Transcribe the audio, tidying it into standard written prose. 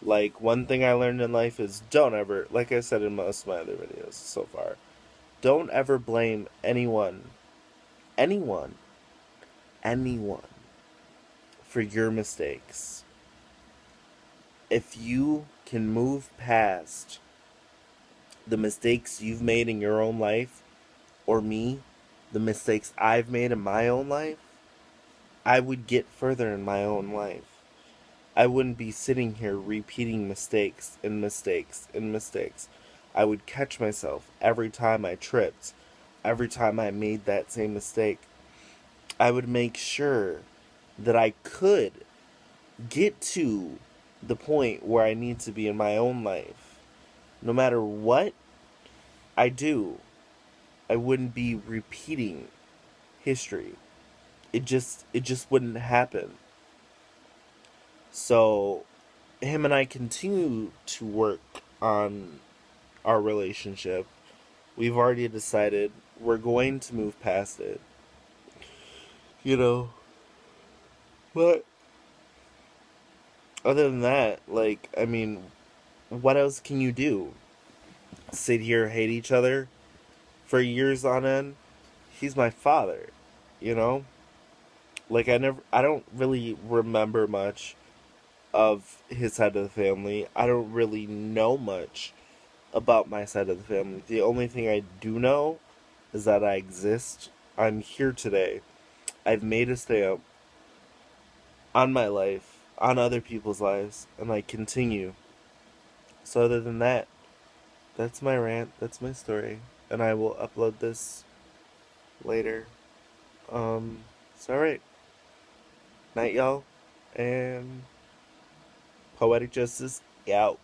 Like, one thing I learned in life is don't ever, like I said in most of my other videos so far, don't ever blame anyone, anyone for your mistakes. If you can move past the mistakes you've made in your own life, or me, the mistakes I've made in my own life, I would get further in my own life. I wouldn't be sitting here repeating mistakes and mistakes and mistakes. I would catch myself every time I tripped, every time I made that same mistake. I would make sure that I could get to the point where I need to be in my own life. No matter what I do, I wouldn't be repeating history. It just wouldn't happen. So him and I continue to work on our relationship. We've already decided we're going to move past it. You know, but other than that, like, I mean, what else can you do? Sit here, hate each other for years on end? He's my father, you know? Like, I don't really remember much of his side of the family. I don't really know much about my side of the family. The only thing I do know is that I exist. I'm here today. I've made a stamp on my life, on other people's lives, and I continue. So other than that, that's my rant, that's my story, and I will upload this later. It's alright. Night, y'all, and Poetic Justice out.